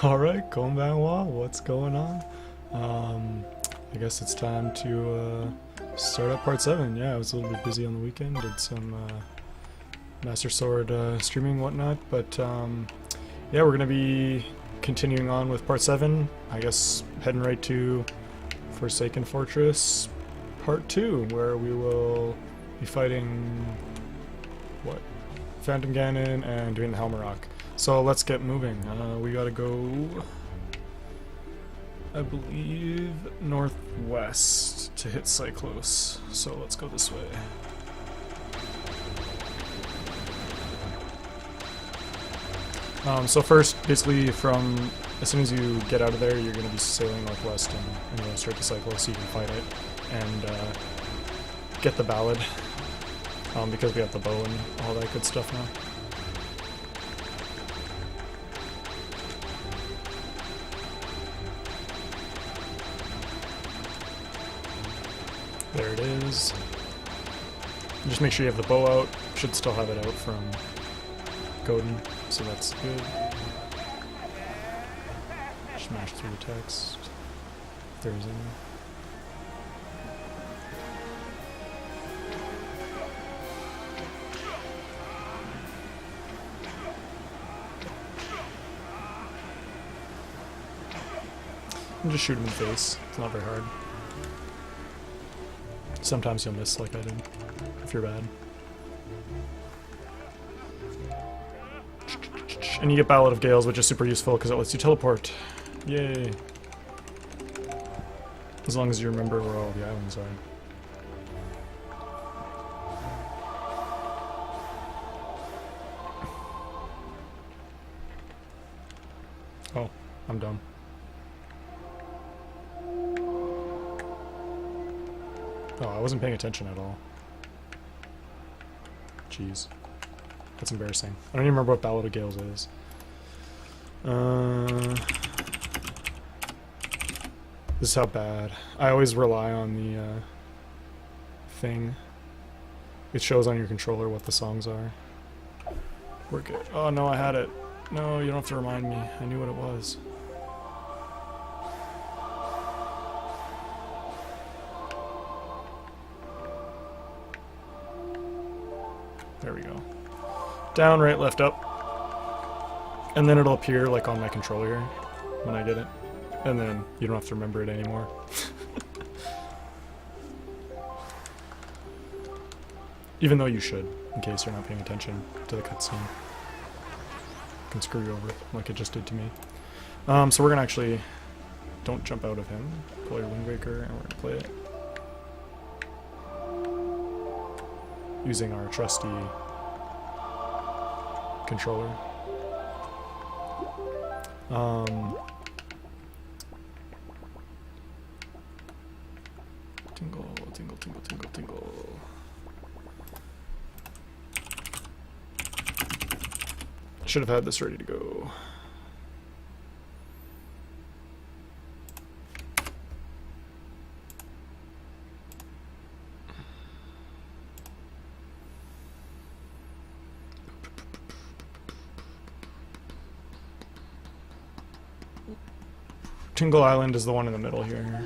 Alright, konbanwa, what's going on? I guess it's time to start up part 7. Yeah, I was a little bit busy on the weekend, did some Master Sword streaming and whatnot, but yeah, we're gonna be continuing on with part 7. I guess heading right to Forsaken Fortress part 2, where we will be fighting what? Phantom Ganon and doing the Helmaroc. So let's get moving. We gotta go, I believe, northwest to hit Cyclos. So let's go this way. So first, basically, from as soon as you get out of there, you're going to be sailing northwest and going straight to Cyclos so you can fight it and get the ballad, because we have the bow and all that good stuff now. There it is. Just make sure you have the bow out. Should still have it out from Godin, so that's good. Smash through the text. There's any. And just shoot him in the face. It's not very hard. Sometimes you'll miss like I did, if you're bad. And you get Ballad of Gales, which is super useful because it lets you teleport. Yay! As long as you remember where all the islands are. Oh, I'm dumb. Oh, I wasn't paying attention at all. Jeez. That's embarrassing. I don't even remember what Ballad of Gales is. This is how bad. I always rely on the thing. It shows on your controller what the songs are. We're good. Oh no, I had it. No, you don't have to remind me. I knew what it was. There we go. Down, right, left, up. And then it'll appear like on my controller when I get it. And then you don't have to remember it anymore. Even though you should, in case you're not paying attention to the cutscene. It can screw you over like it just did to me. So we're gonna actually... Don't jump out of him. Pull your Windwaker and we're gonna play it. Using our trusty controller. Tingle, tingle, tingle, tingle, tingle. Should have had this ready to go. Tingle Island is the one in the middle here.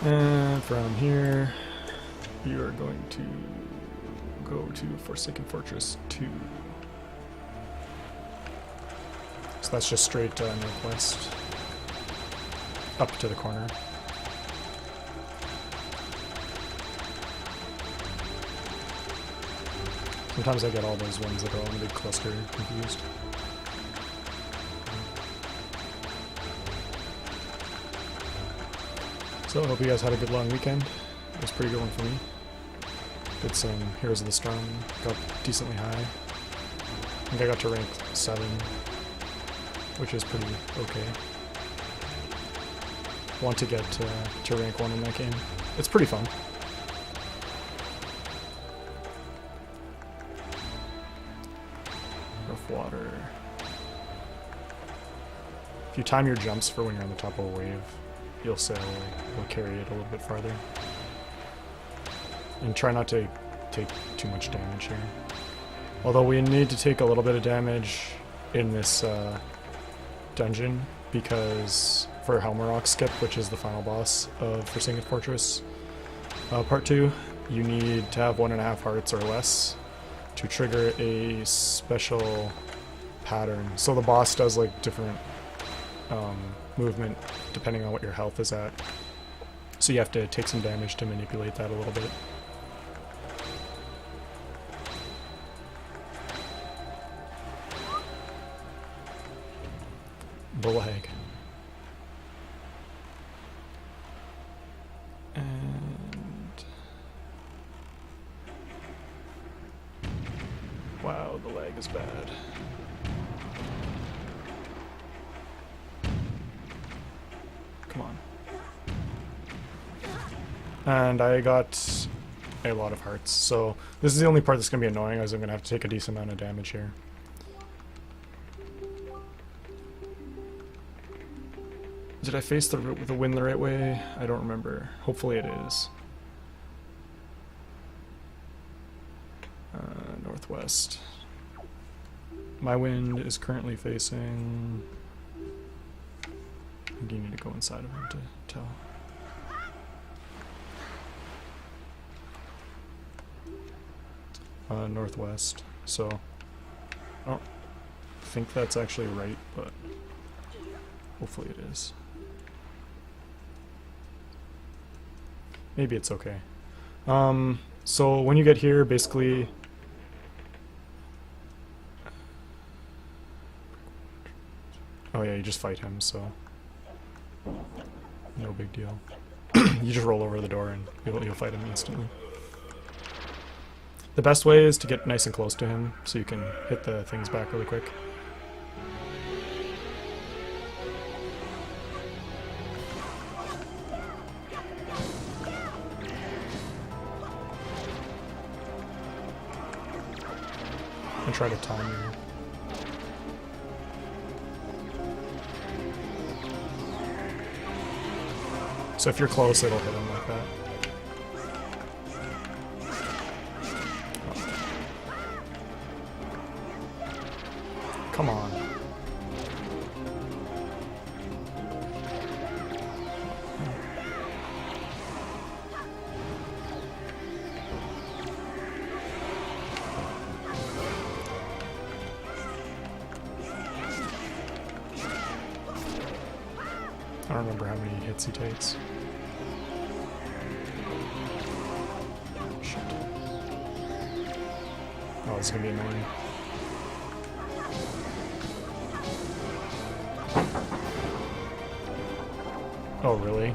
And from here, you are going to go to Forsaken Fortress 2. So that's just straight northwest. Up to the corner. Sometimes I get all those ones that are all in a big cluster confused. So I hope you guys had a good long weekend. It was a pretty good one for me. Did some Heroes of the Storm, got decently high. I think I got to rank 7, which is pretty okay. Want to get to rank 1 in that game. It's pretty fun. Rough water. If you time your jumps for when you're on the top of a wave, you'll sail, you'll carry it a little bit farther. And try not to take too much damage here. Although we need to take a little bit of damage in this dungeon, because for Helmaroc skip, which is the final boss of Forsaken Fortress Part 2, you need to have 1.5 hearts or less to trigger a special pattern. So the boss does like different movement depending on what your health is at. So you have to take some damage to manipulate that a little bit. The lag. And wow, the lag is bad. Come on. And I got a lot of hearts, so this is the only part that's going to be annoying, as I'm going to have to take a decent amount of damage here. Did I face the wind the right way? I don't remember. Hopefully it is. Northwest. My wind is currently facing... I think you need to go inside of him to tell. Northwest. So, I don't think that's actually right, but hopefully it is. Maybe it's okay. So when you get here, basically... Oh yeah, you just fight him, so... No big deal. You just roll over the door and you'll fight him instantly. The best way is to get nice and close to him, so you can hit the things back really quick. And try to time you. So if you're close, it'll hit him like that. Come on. I don't remember how many hits he takes. Shit. Oh, this is gonna be annoying. Oh, really?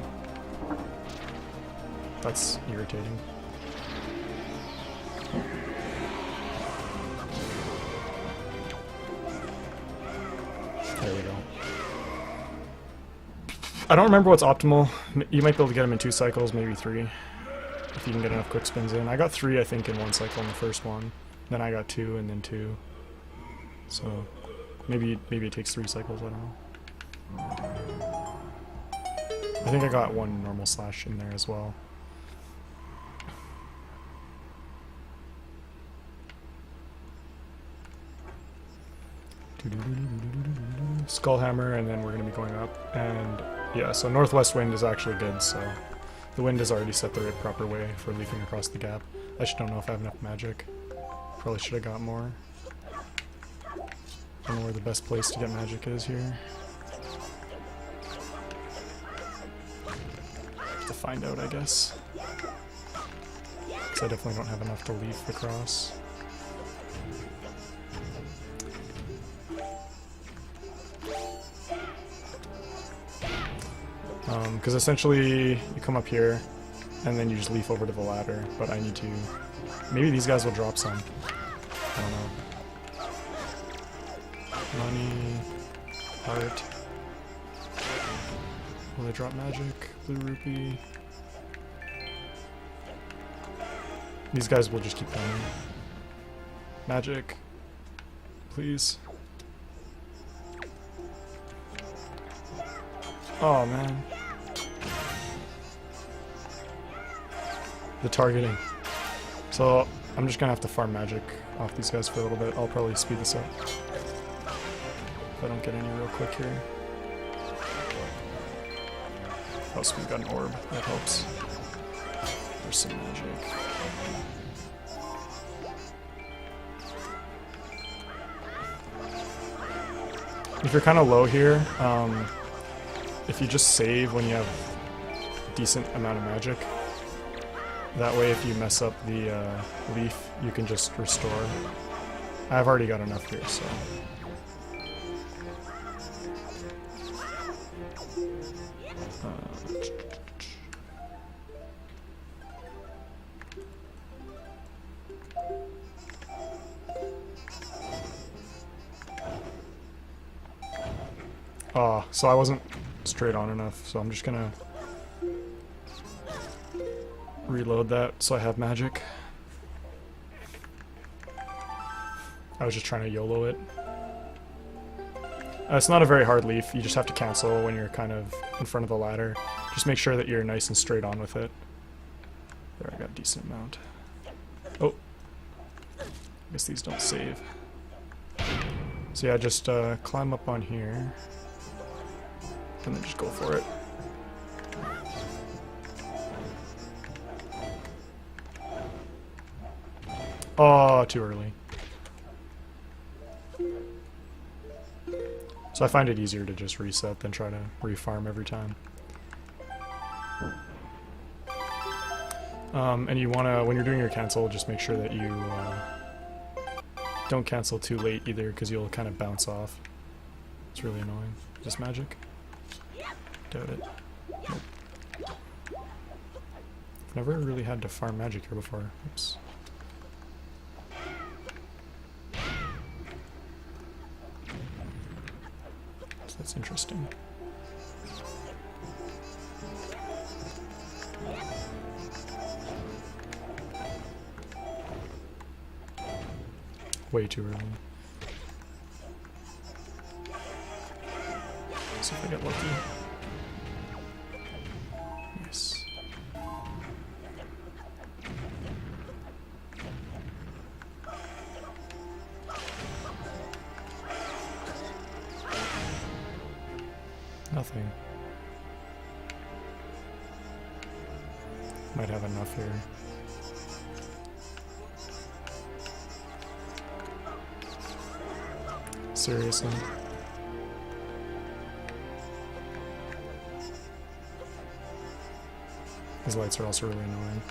That's irritating. There we go. I don't remember what's optimal. You might be able to get him in 2 cycles, maybe 3. If you can get enough quick spins in. I got 3, I think, in 1 cycle in the first one. Then I got 2, and then 2. So, maybe it takes 3 cycles, I don't know. I think I got 1 normal slash in there as well. Skullhammer, and then we're going to be going up. And yeah, so northwest wind is actually good, so the wind is already set the right proper way for leaping across the gap. I just don't know if I have enough magic. Probably should have got more. I don't know where the best place to get magic is here. Have to find out, I guess. Because I definitely don't have enough to leap across. Because essentially you come up here and then you just leaf over to the ladder, but I need to... Maybe these guys will drop some. I don't know. Money... Heart... Will they drop magic? Blue rupee... These guys will just keep coming. Magic... Please... Oh man. The targeting. So I'm just gonna have to farm magic off these guys for a little bit. I'll probably speed this up if I don't get any real quick here. Oh, so we've got an orb. That helps. There's some magic. If you're kind of low here, if you just save when you have a decent amount of magic, that way if you mess up the leaf, you can just restore. I've already got enough here, so... so I wasn't straight on enough, so I'm just gonna reload that so I have magic. I was just trying to YOLO it. It's not a very hard leaf, you just have to cancel when you're kind of in front of the ladder. Just make sure that you're nice and straight on with it. There, I got a decent amount. Oh! I guess these don't save. So yeah, just climb up on here. And then just go for it. Oh, too early. So I find it easier to just reset than try to refarm every time. And you wanna, when you're doing your cancel, just make sure that you don't cancel too late either, because you'll kind of bounce off. It's really annoying. Is this magic? Doubt it. Nope. I've never really had to farm magic here before. Oops. So that's interesting. Way too early. See if I get lucky. Yes. Nothing. Might have enough here. Seriously? These lights are also really annoying.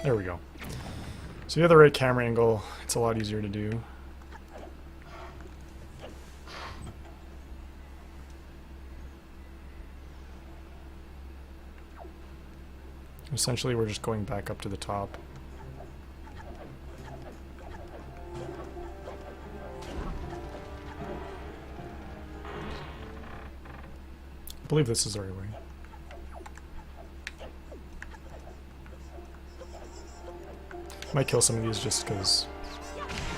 There we go. So you have the right camera angle, it's a lot easier to do. Essentially, we're just going back up to the top. I believe this is the right way. Might kill some of these just because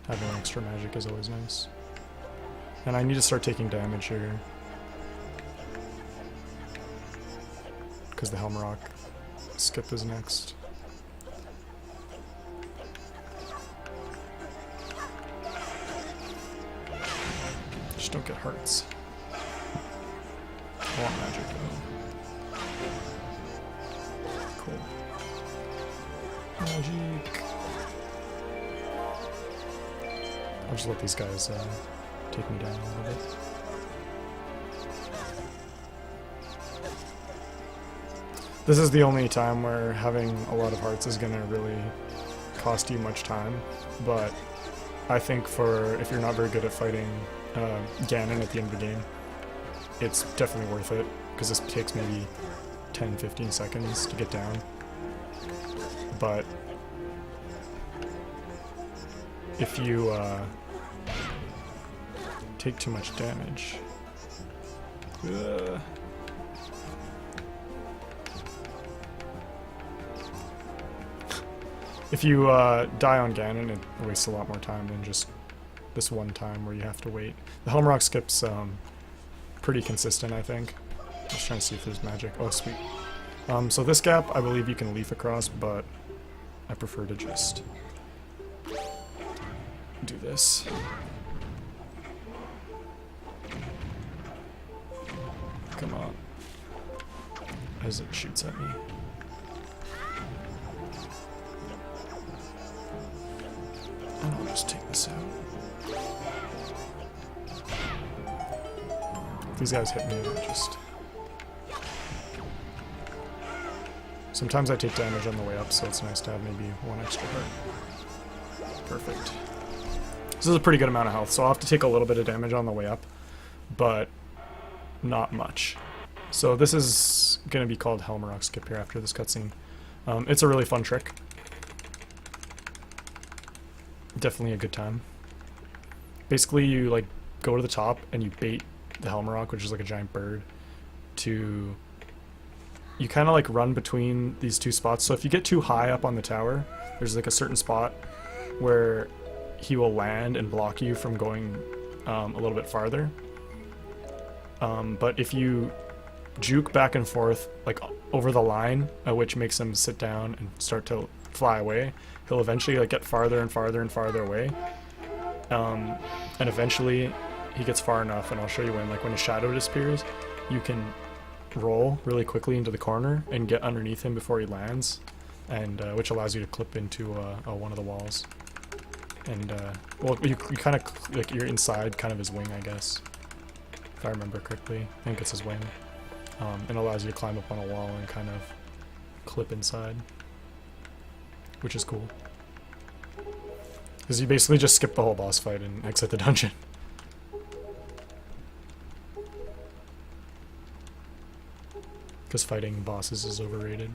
having extra magic is always nice. And I need to start taking damage here, because the Helmaroc skip is next. Just don't get hearts. I want magic though. Cool. Magic. I'll just let these guys take me down a little bit. This is the only time where having a lot of hearts is going to really cost you much time, but I think for if you're not very good at fighting Ganon at the end of the game, it's definitely worth it, because this takes maybe 10-15 seconds to get down. But if you take too much damage... If you die on Ganon, it wastes a lot more time than just this one time where you have to wait. The Helmaroc skip's pretty consistent, I think. Just trying to see if there's magic. Oh, sweet. So this gap, I believe you can leaf across, but I prefer to just do this. Come on. As it shoots at me. And I'll just take this out. If these guys hit me, I just... Sometimes I take damage on the way up, so it's nice to have maybe one extra heart. Perfect. This is a pretty good amount of health, so I'll have to take a little bit of damage on the way up, but not much. So this is going to be called Helmaroc skip here after this cutscene. It's a really fun trick. Definitely a good time. Basically, you like go to the top and you bait the Helmaroc, which is like a giant bird, to... You kind of like run between these two spots. So if you get too high up on the tower, there's like a certain spot where he will land and block you from going a little bit farther. But if you juke back and forth like over the line, which makes him sit down and start to fly away, he'll eventually like get farther and farther and farther away. And eventually he gets far enough, and I'll show you when. Like when his shadow disappears, you can roll really quickly into the corner and get underneath him before he lands, and which allows you to clip into one of the walls. And well, you kind of like you're inside kind of his wing, I guess, if I remember correctly. I think it's his wing, and allows you to climb up on a wall and kind of clip inside, which is cool. Because you basically just skip the whole boss fight and exit the dungeon. Because fighting bosses is overrated.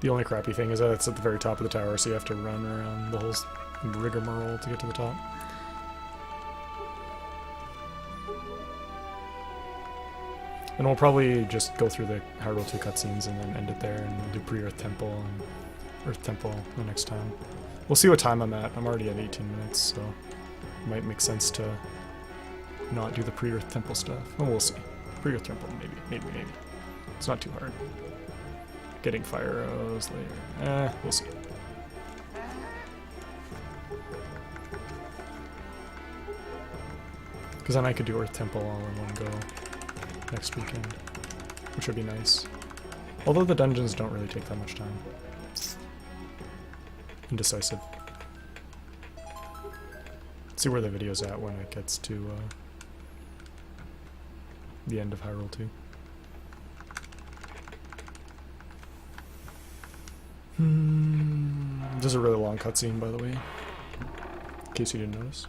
The only crappy thing is that it's at the very top of the tower, so you have to run around the whole rigmarole to get to the top. And we'll probably just go through the Hyrule 2 cutscenes and then end it there, and we'll do pre-Earth Temple and Earth Temple the next time. We'll see what time I'm at. I'm already at 18 minutes, so it might make sense to not do the pre-Earth Temple stuff. Oh, we'll see. Pre-Earth Temple, maybe. It's not too hard. Getting fire arrows later. We'll see. Because then I could do Earth Temple all in one go next weekend, which would be nice. Although the dungeons don't really take that much time. Indecisive. See where the video's at when it gets to the end of Hyrule 2. This is a really long cutscene, by the way, in case you didn't notice.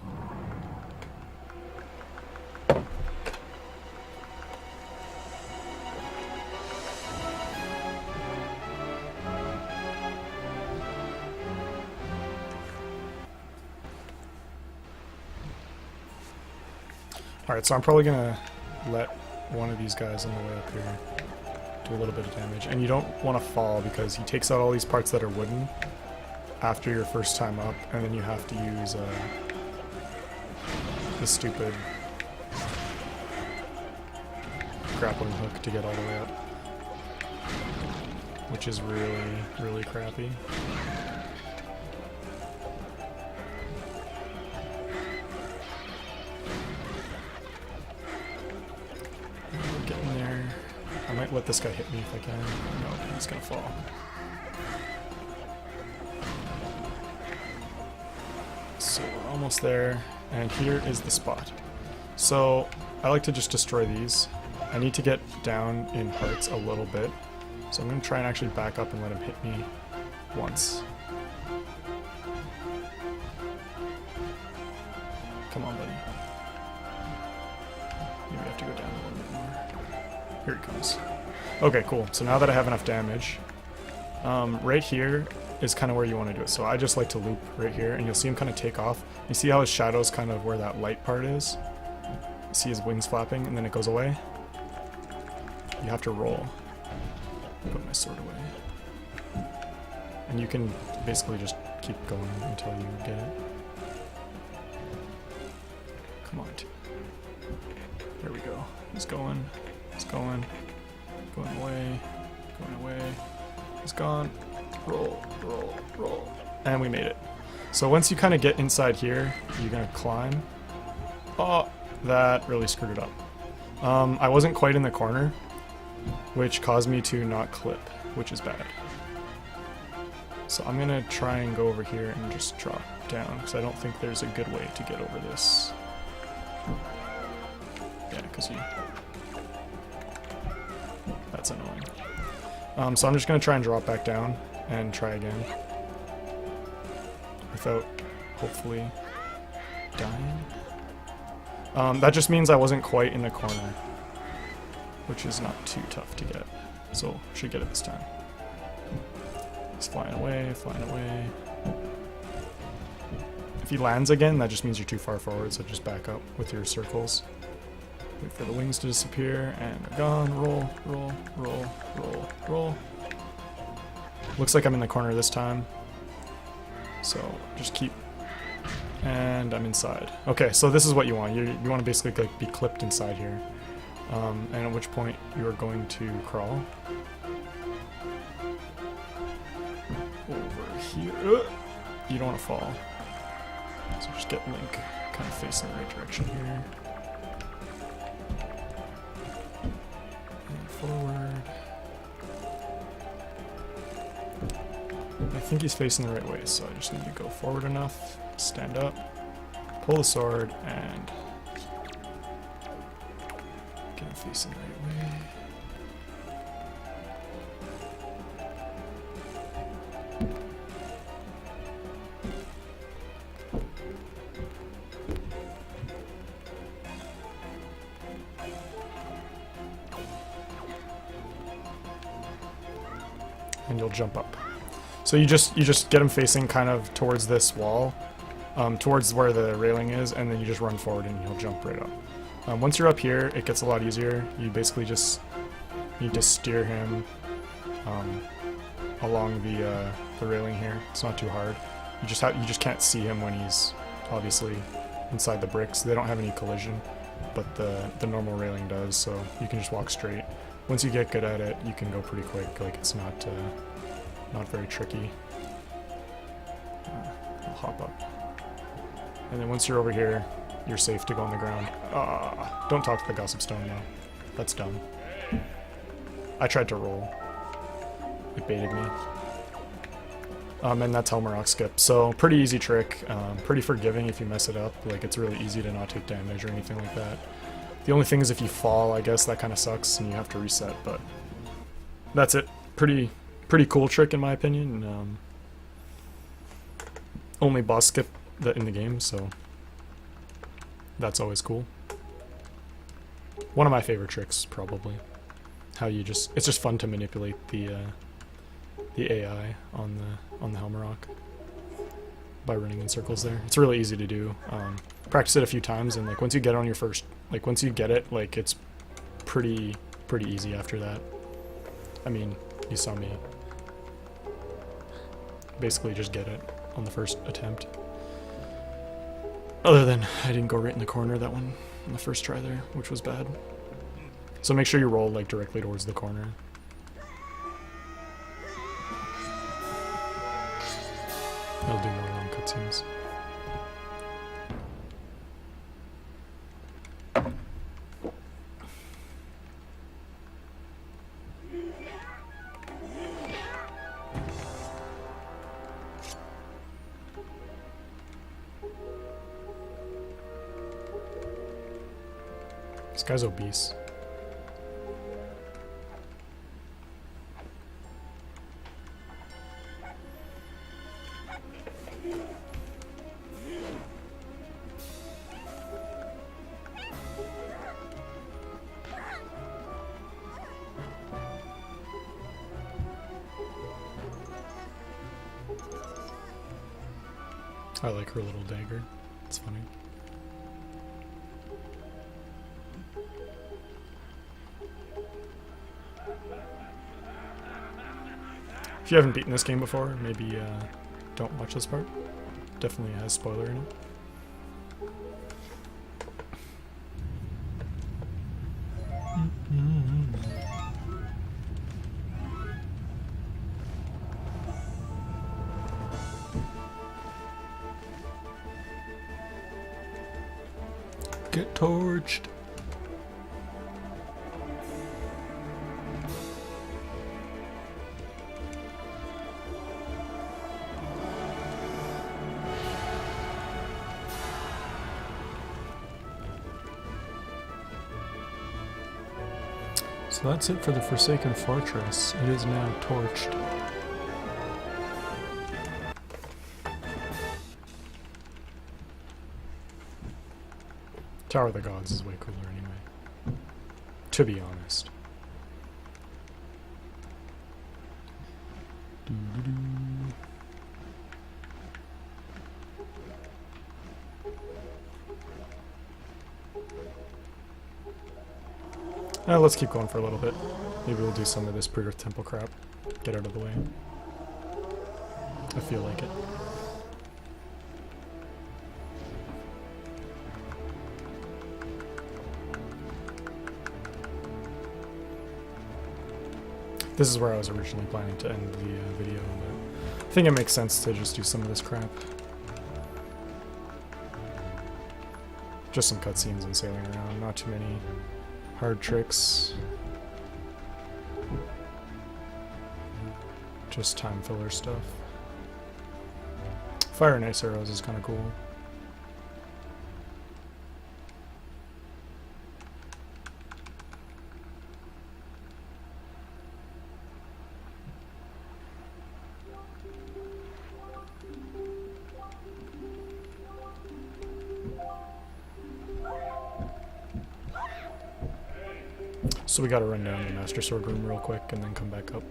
Alright, so I'm probably gonna let one of these guys on the way up here do a little bit of damage. And you don't want to fall because he takes out all these parts that are wooden after your first time up, and then you have to use the stupid grappling hook to get all the way up, which is really, really crappy. Getting there. I might let this guy hit me if I can. No, he's gonna fall. So we're almost there, and here is the spot. So I like to just destroy these. I need to get down in hearts a little bit, so I'm gonna try and actually back up and let him hit me once. Come on, buddy. Maybe I have to go down a little bit more. Here he comes. Okay, cool. So now that I have enough damage, right here is kind of where you want to do it. So I just like to loop right here, and you'll see him kind of take off. You see how his shadow's kind of where that light part is? You see his wings flapping, and then it goes away? You have to roll. Put my sword away. And you can basically just keep going until you get it. Come on, there we go. He's going, going away, he's gone, roll, roll, roll, and we made it. So once you kind of get inside here, you're gonna climb. Oh, that really screwed it up. I wasn't quite in the corner, which caused me to not clip, which is bad. So I'm gonna try and go over here and just drop down, because I don't think there's a good way to get over this. Yeah, because that's annoying. So I'm just gonna try and drop back down and try again. Without, hopefully, dying. That just means I wasn't quite in the corner, which is not too tough to get. So, should get it this time. He's flying away, flying away. If he lands again, that just means you're too far forward, so just back up with your circles. Wait for the wings to disappear, and they're gone. Roll, roll, roll, roll, roll. Looks like I'm in the corner this time. So, just keep... And I'm inside. Okay, so this is what you want. You want to basically like, be clipped inside here. And at which point you are going to crawl. Over here. You don't want to fall. So just get Link kind of facing the right direction here. And forward. I think he's facing the right way, so I just need to go forward enough, stand up, pull the sword, and get him facing the right way. And you'll jump up. So you just get him facing kind of towards this wall, towards where the railing is, and then you just run forward and he'll jump right up. Once you're up here, it gets a lot easier. You basically just need to steer him along the railing here. It's not too hard. You just can't see him when he's obviously inside the bricks. They don't have any collision, but the normal railing does. So you can just walk straight. Once you get good at it, you can go pretty quick. Like it's not very tricky. I'll hop up. And then once you're over here, you're safe to go on the ground. Don't talk to the Gossip Stone now. That's dumb. I tried to roll. It baited me. And that's Helmaroc skip. So pretty easy trick. Pretty forgiving if you mess it up. Like it's really easy to not take damage or anything like that. The only thing is if you fall, I guess that kind of sucks and you have to reset, but that's it. Pretty cool trick in my opinion. Only boss skip in the game, so that's always cool. One of my favorite tricks, probably. How you it's just fun to manipulate the AI on the Helmaroc by running in circles there. It's really easy to do. Practice it a few times, and like once you get on your first, like once you get it, like it's pretty easy after that. I mean, you saw me basically just get it on the first attempt. Other than I didn't go right in the corner that one on the first try there, which was bad. So make sure you roll like directly towards the corner. I'll do more long cutscenes. This guy's obese. I like her little dagger. It's funny. If you haven't beaten this game before, maybe don't watch this part. Definitely has spoiler in it. Get torched. So that's it for the Forsaken Fortress. It is now torched. Tower of the Gods is way cooler anyway. To be honest. Let's keep going for a little bit. Maybe we'll do some of this pre-Earth Temple crap. Get out of the way. I feel like it. This is where I was originally planning to end the video, but I think it makes sense to just do some of this crap. Just some cutscenes and sailing around, not too many hard tricks. Just time filler stuff. Fire and ice arrows is kind of cool. So we gotta run down the Master Sword room real quick and then come back up.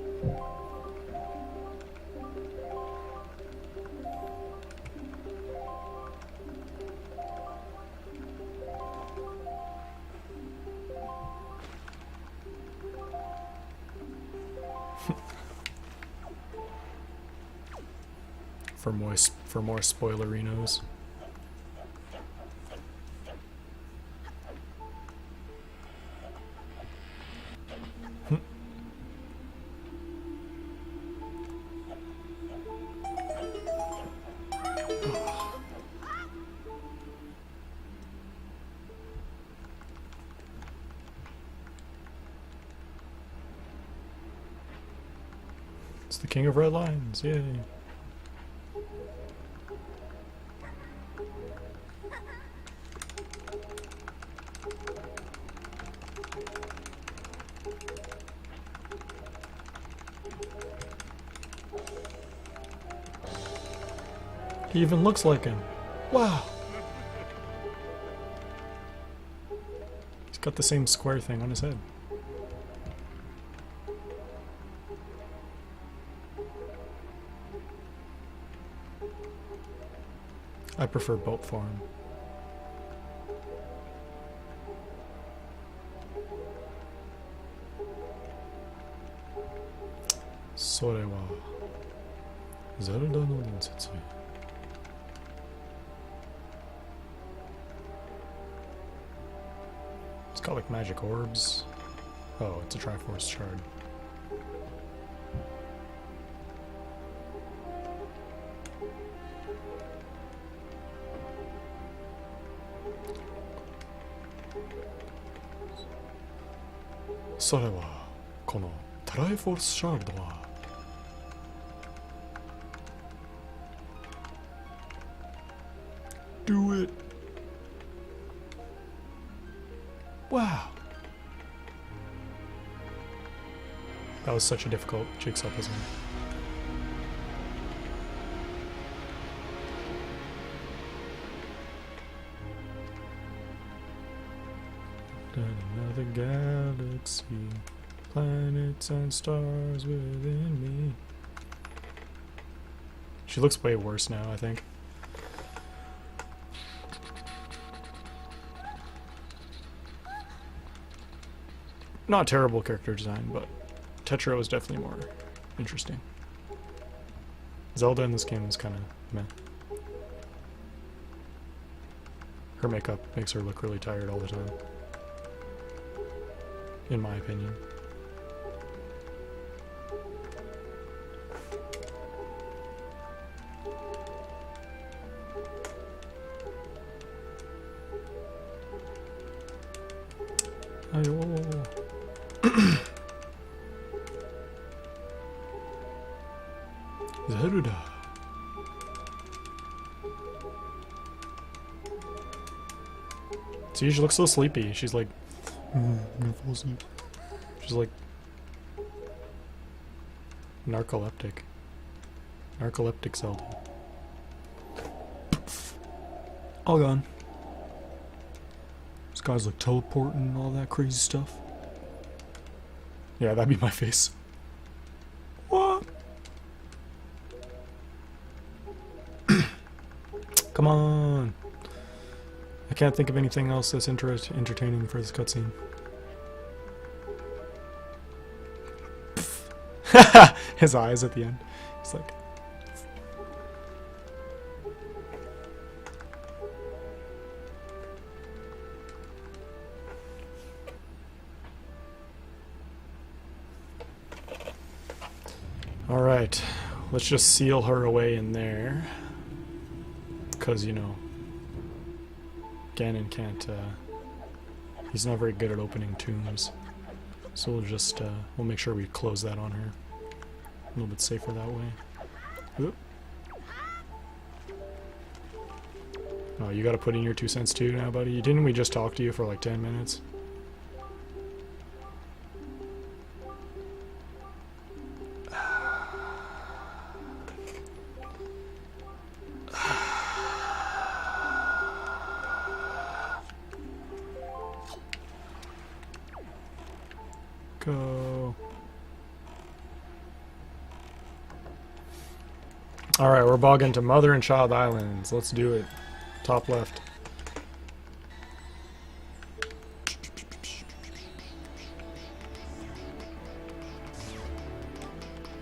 for more spoilerinos. It's the king of red lines, yay. He even looks like him. Wow. He's got the same square thing on his head. I prefer boat form. Sore wa Zelda no densetsu. It's got like magic orbs. Oh, it's a Triforce shard. Sore wa kono Triforce shard wa do it. Wow. That was such a difficult jigsaw puzzle. Another galaxy, planets and stars within me. She looks way worse now, I think. Not terrible character design, but Tetra was definitely more interesting. Zelda in this game is kind of meh. Her makeup makes her look really tired all the time, in my opinion. Zeruda. See, she looks so sleepy. She's like, I'm gonna fall asleep. She's like narcoleptic. Narcoleptic Zelda. All gone. This guy's like teleporting and all that crazy stuff. Yeah, that'd be my face. What? Come on. I can't think of anything else that's entertaining for this cutscene. His eyes at the end. It's like... Alright, let's just seal her away in there. Because, you know, Ganon can't, he's not very good at opening tombs. So we'll just, we'll make sure we close that on her. A little bit safer that way. Oop. Oh, you gotta put in your 2 cents too now, buddy? Didn't we just talk to you for like 10 minutes? Go. Alright, we're bogging to Mother and Child Islands. Let's do it. Top left.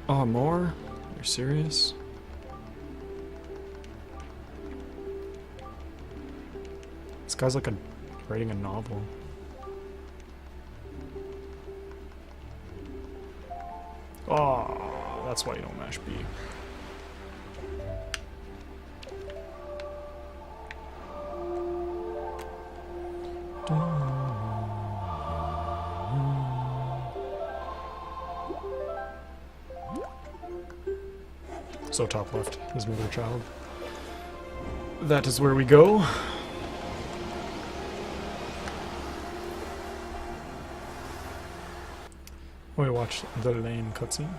Oh, more? You're serious? This guy's like writing a novel. Oh, that's why you don't mash B. So top left is Mother Child. That is where we go. We watch the lane cutscene.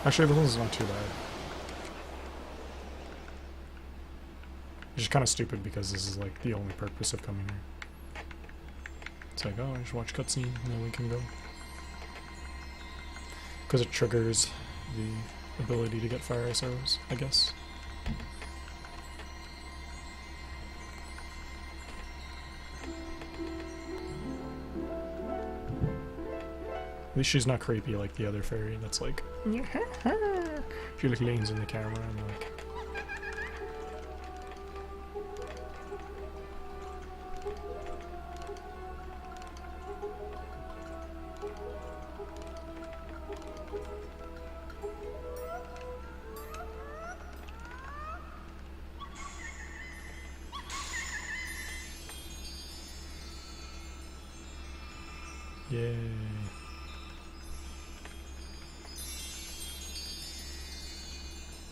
Actually, this one's not too bad. It's just kind of stupid because this is like the only purpose of coming here. It's like, oh, I just watch cutscene and then we can go. Because it triggers the ability to get fire ice arrows, I guess. At least she's not creepy like the other fairy that's like she like leans in the camera and like yay.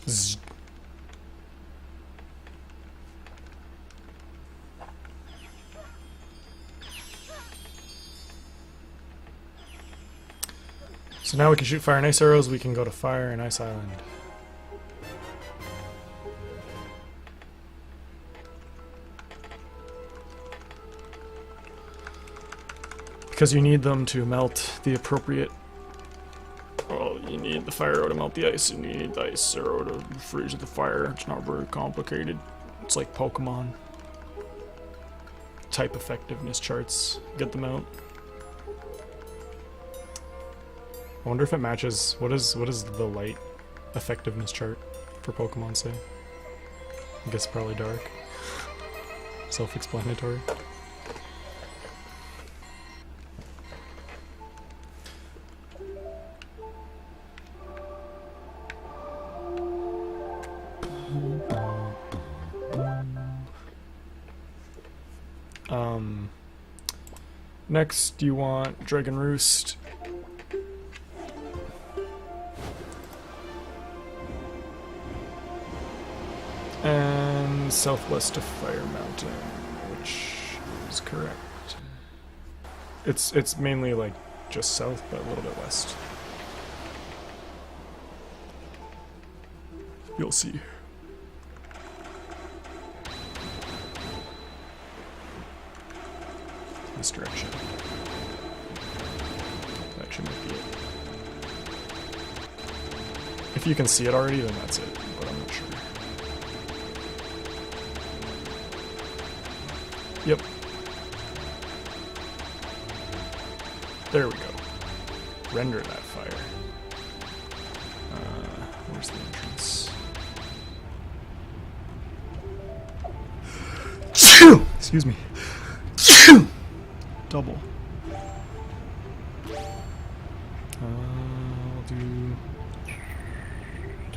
Zzz. So now we can shoot fire and ice arrows, we can go to Fire and Ice Island. Because you need them to melt the appropriate... Well, you need the fire arrow to melt the ice, and you need the ice arrow to freeze the fire. It's not very complicated. It's like Pokemon. Type effectiveness charts. Get them out. I wonder if it matches... What is the light effectiveness chart for Pokemon say. I guess probably dark. Self-explanatory. Next you want Dragon Roost. And southwest of Fire Mountain, which is correct. It's mainly like just south, but a little bit west. You'll see. This direction. That actually might be it. If you can see it already, then that's it, but I'm not sure. Yep. There we go. Render that fire. Where's the entrance? Excuse me. Double.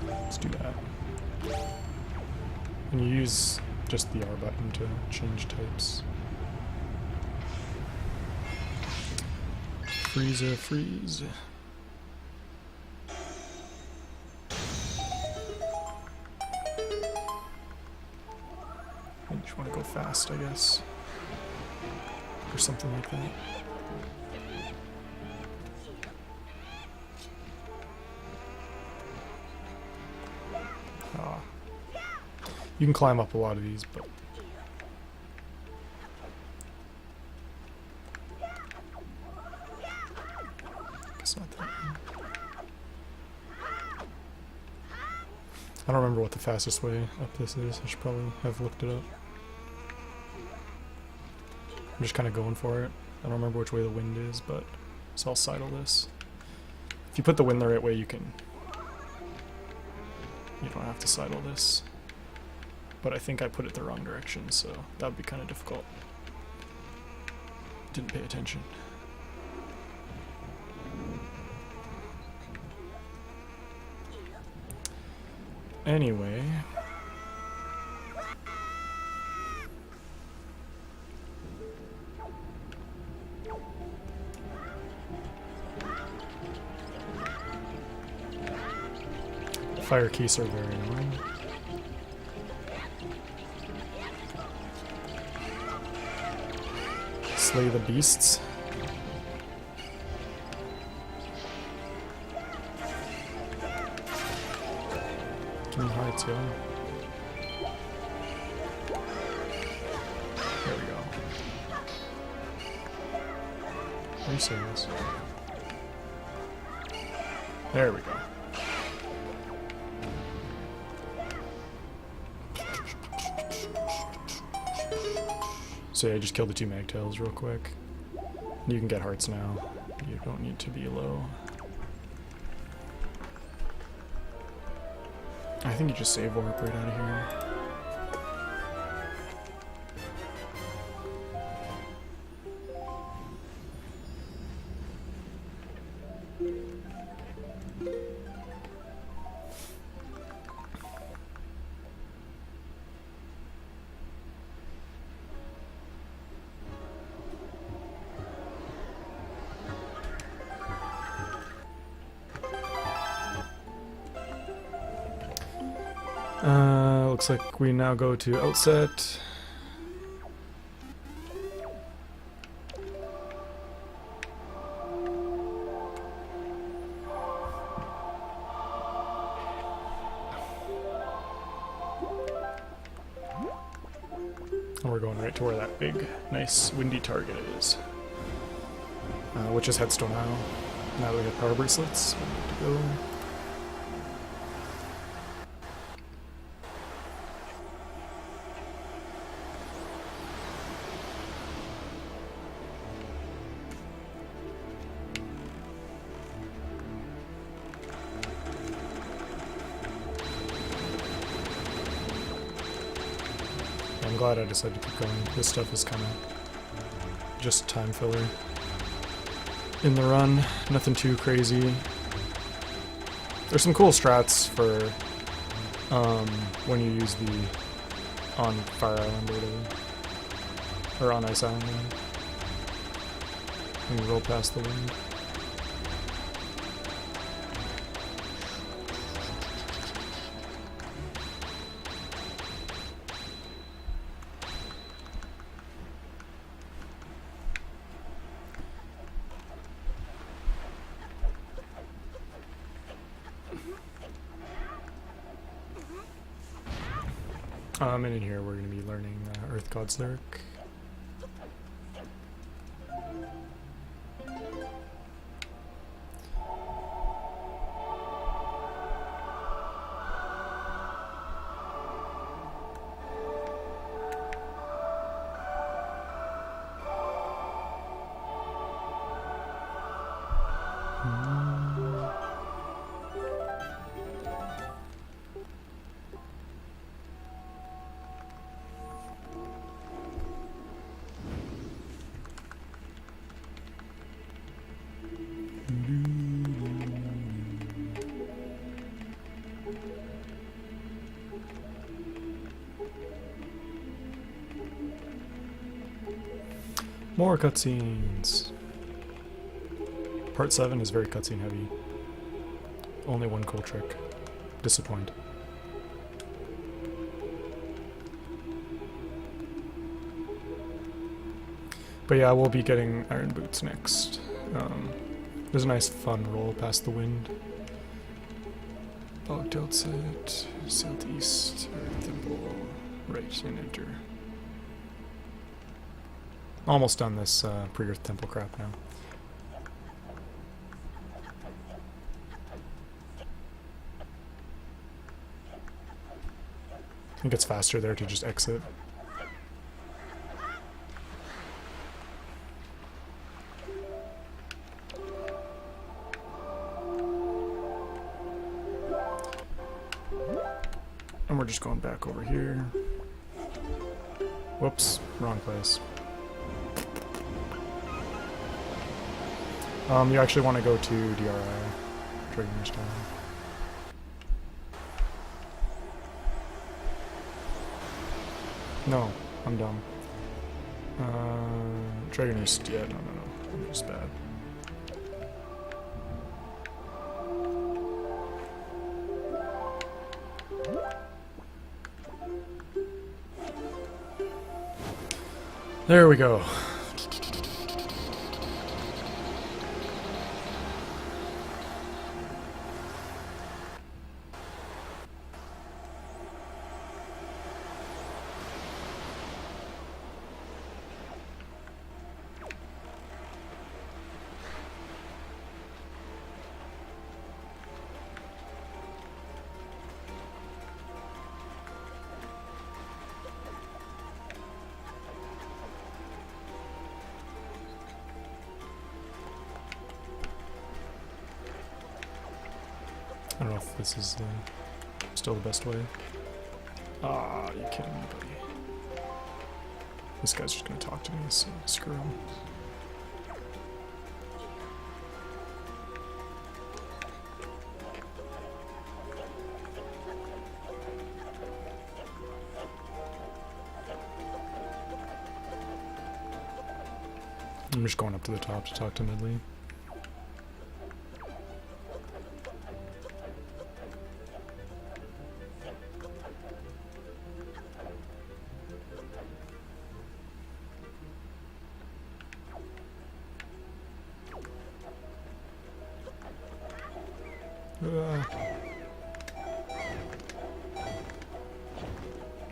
Let's do that. And you use just the R button to change types. Frieza, freeze. I just want to go fast, I guess. Or something like that. Ah. You can climb up a lot of these, but guess not that one. I don't remember what the fastest way up this is. I should probably have looked it up. I'm just kind of going for it. I don't remember which way the wind is, but so I'll sidle this. If you put the wind the right way, you don't have to sidle this. But I think I put it the wrong direction, so that would be kind of difficult. Didn't pay attention. Anyway. Fire keys are very annoying. Slay the beasts. Give me hearts, yo. There we go. Are you serious? There we go. So yeah, just kill the two Magtails real quick. You can get hearts now. You don't need to be low. I think you just save warp right out of here. Looks like we now go to Outset. And we're going right to where that big, nice, windy target is. Which is Headstone Isle. Now that we have power bracelets, we need to go. glad I decided to keep going. This stuff is kind of just time filler in the run. Nothing too crazy. There's some cool strats for when you use the on Fire Island or whatever. Or on Ice Island. When you roll past the wind. And in here we're going to be learning Earth God's Lyric. More cutscenes. Part 7 is very cutscene heavy. Only one cool trick. Disappoint. But yeah, we'll be getting Iron Boots next. There's a nice fun roll past the wind. Bogged outside, southeast, Earth Temple, right, and enter. Almost done this pre-Earth Temple crap now. I think it's faster there to just exit. And we're just going back over here. Whoops, wrong place. You actually want to go to DRI, Dragoneer's Tower. No, I'm dumb. Dragoneer's, yeah, no, I'm just bad. There we go. I don't know if this is still the best way. Ah, you kidding me, buddy? This guy's just gonna talk to me, so screw him. I'm just going up to the top to talk to Midley.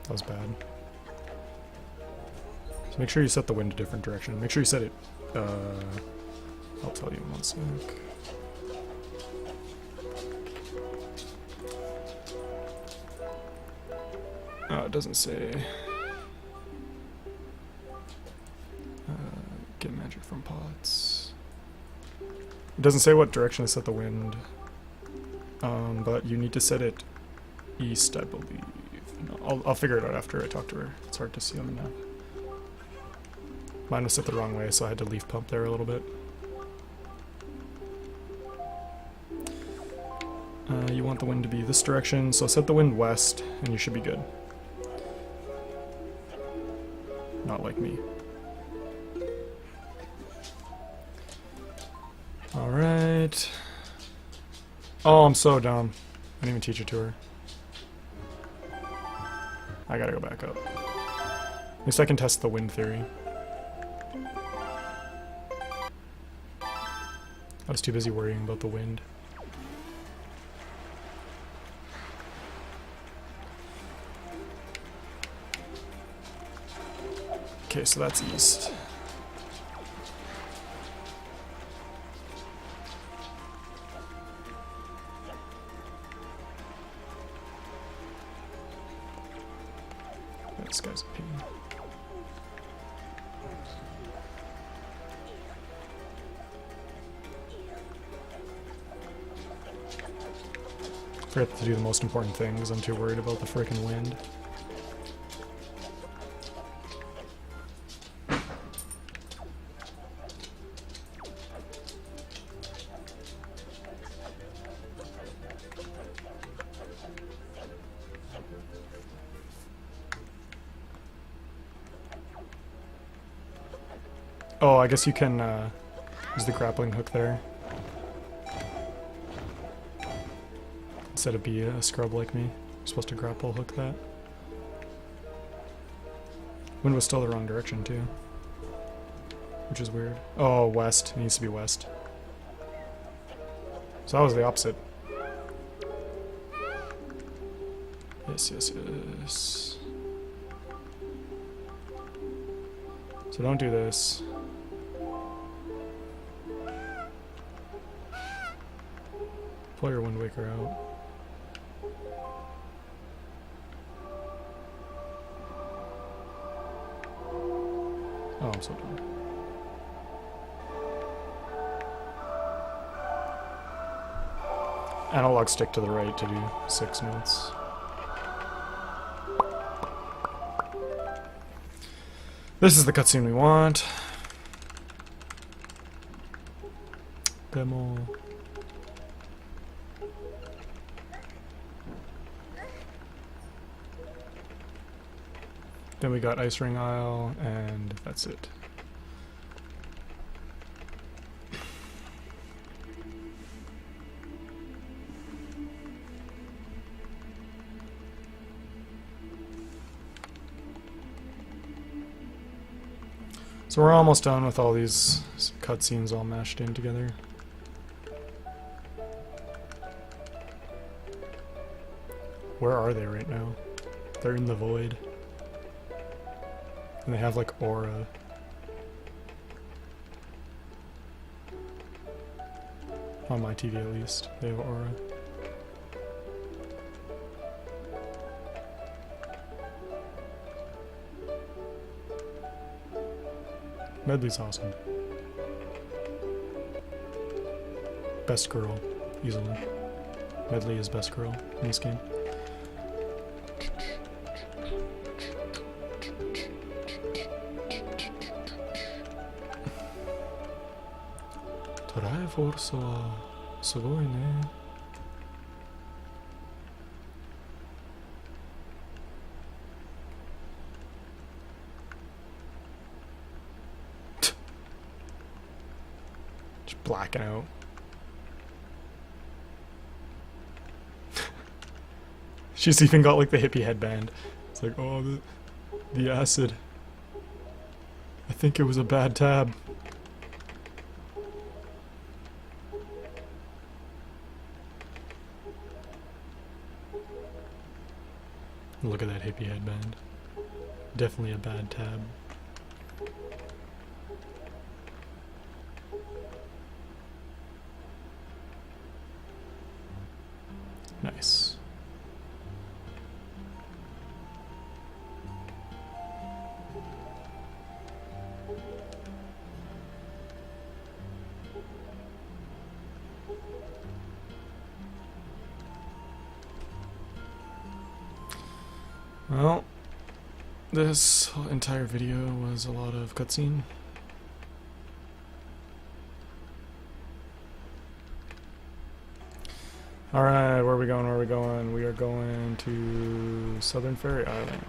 That was bad. So make sure you set the wind a different direction. Make sure you set it, I'll tell you in 1 sec. It doesn't say. Get magic from pots. It doesn't say what direction to set the wind. But you need to set it east, I believe. I'll figure it out after I talk to her. It's hard to see on the map. Mine was set the wrong way, so I had to leaf pump there a little bit. You want the wind to be this direction, so set the wind west, and you should be good. Not like me. Alright. Oh, I'm so dumb. I didn't even teach it to her. I gotta go back up. At least I can test the wind theory. I was too busy worrying about the wind. Okay, so that's east. This guy's a pain. Forgot to do the most important thing because I'm too worried about the frickin' wind. Oh, I guess you can use the grappling hook there. Instead of be a scrub like me. You're supposed to grapple hook that. Wind was still the wrong direction too. Which is weird. Oh, west. It needs to be west. So that was the opposite. Yes, yes, yes. So don't do this. Pull your Windwaker out. Oh, I'm so dumb. Analog stick to the right to do 6 notes. This is the cutscene we want. Demo. Then we got Ice Ring Isle, and that's it. So we're almost done with all these cutscenes all mashed in together. Where are they right now? They're in the void. And they have like aura. On my TV at least, they have aura. Medley's awesome. Best girl, easily. Medley is best girl in this game. Torai Force wa sugoi ne. Just blacking out. She's even got like the hippie headband. It's like, oh, the acid. I think it was a bad tab. Look at that hippie headband. Definitely a bad tab. Nice. Well, this entire video was a lot of cutscene. Alright, where are we going? Where are we going? We are going to Southern Fairy Island.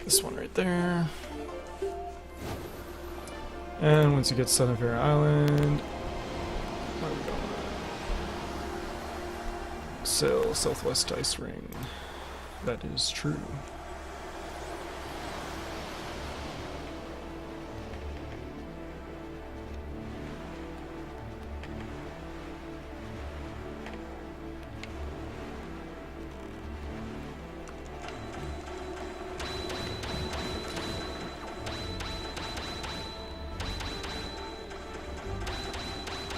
This one right there. And once you get to Southern Fairy Island, where are we going? Sail Southwest Ice Ring. That is true.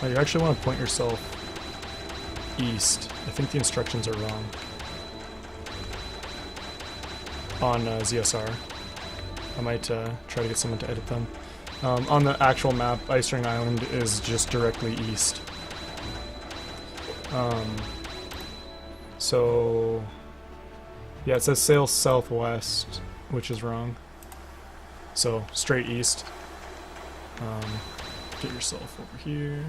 Oh, you actually want to point yourself east. I think the instructions are wrong on ZSR. I might try to get someone to edit them. On the actual map, Ice Ring Island is just directly east. So yeah, it says sail southwest, which is wrong. So straight east. Get yourself over here.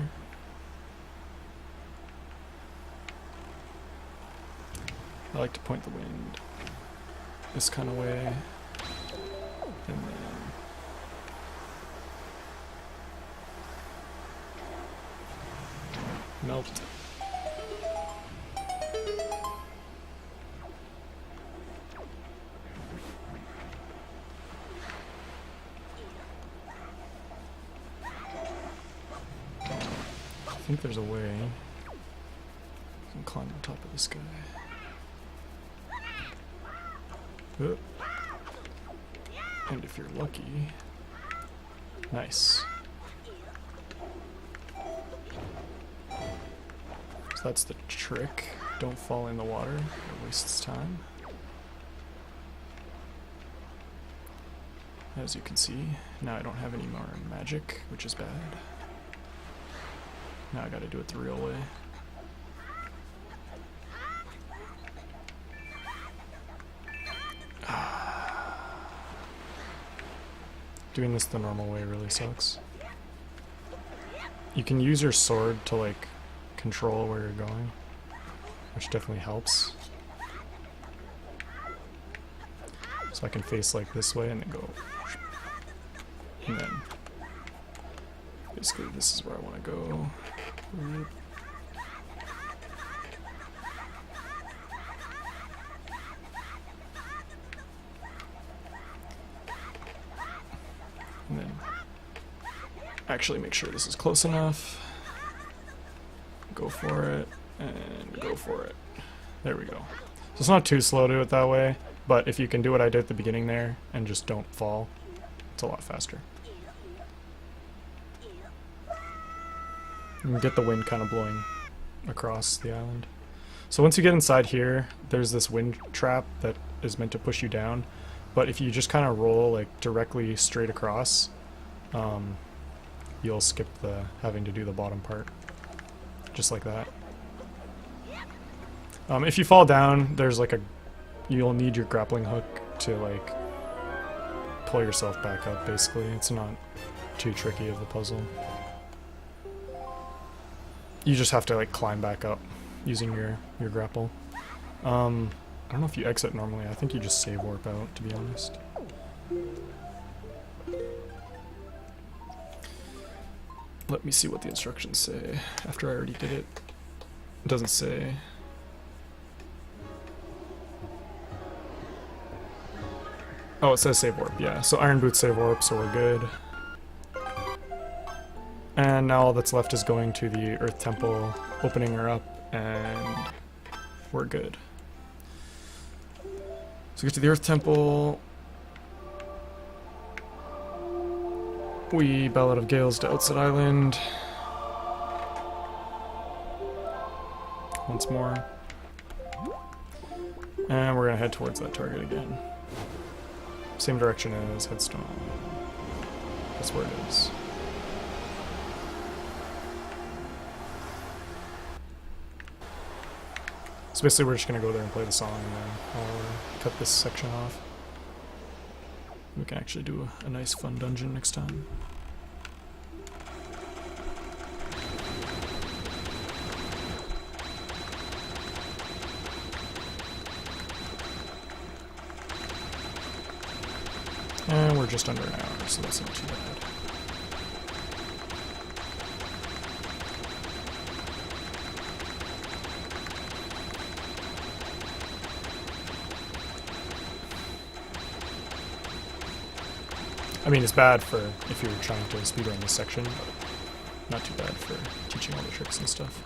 I like to point the wind this kind of way, and then melt. I think there's a way you can climb on top of this guy. And if you're lucky, nice. So that's the trick. Don't fall in the water, it wastes time. As you can see, now I don't have any more magic, which is bad. Now I gotta do it the real way. Doing this the normal way really sucks. You can use your sword to like control where you're going, which definitely helps. So I can face like this way and then go, and then basically this is where I want to go. And then actually make sure this is close enough. Go for it, and go for it. There we go. So it's not too slow to do it that way, but if you can do what I did at the beginning there, and just don't fall, it's a lot faster. You can get the wind kind of blowing across the island. So once you get inside here, there's this wind trap that is meant to push you down. But if you just kind of roll like directly straight across, you'll skip the having to do the bottom part, just like that. If you fall down, there's like you'll need your grappling hook to like pull yourself back up. Basically, it's not too tricky of a puzzle. You just have to like climb back up using your grapple. I don't know if you exit normally. I think you just save warp out, to be honest. Let me see what the instructions say after I already did it. It doesn't say. Oh, it says save warp, yeah. So Iron Boots save warp, so we're good. And now all that's left is going to the Earth Temple, opening her up, and we're good. So get to the Earth Temple. We Ballad of Gales to Outset Island. Once more. And we're gonna head towards that target again. Same direction as Headstone. That's where it is. So basically we're just going to go there and play the song, and then I'll cut this section off. We can actually do a nice fun dungeon next time. And we're just under an hour, so that's not too bad. I mean, it's bad for if you're trying to speedrun this section, but not too bad for teaching all the tricks and stuff.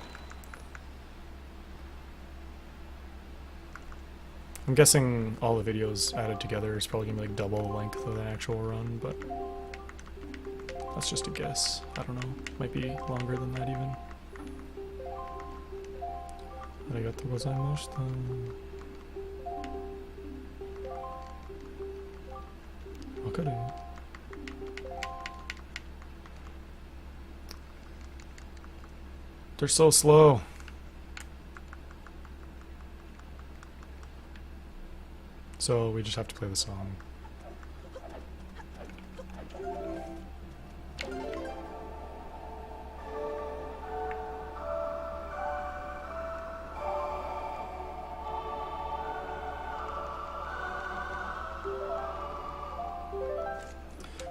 I'm guessing all the videos added together is probably gonna be like double the length of the actual run, but that's just a guess. I don't know. Might be longer than that even. Arigatou gozaimashita. Wakaru. They're so slow. So we just have to play the song.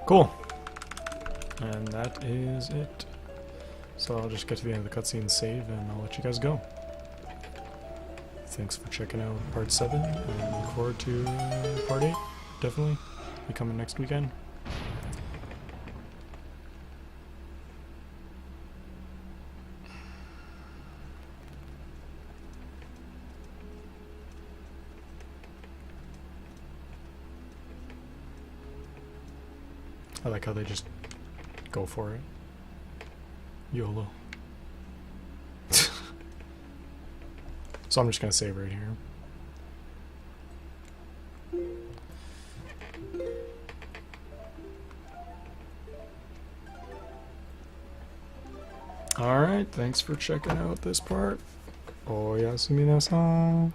Cool. And that is it. So I'll just get to the end of the cutscene, save, and I'll let you guys go. Thanks for checking out part 7, and look forward to part 8. Definitely be coming next weekend. I like how they just go for it. YOLO. So I'm just gonna save right here. Alright, thanks for checking out this part. Oyasuminasan.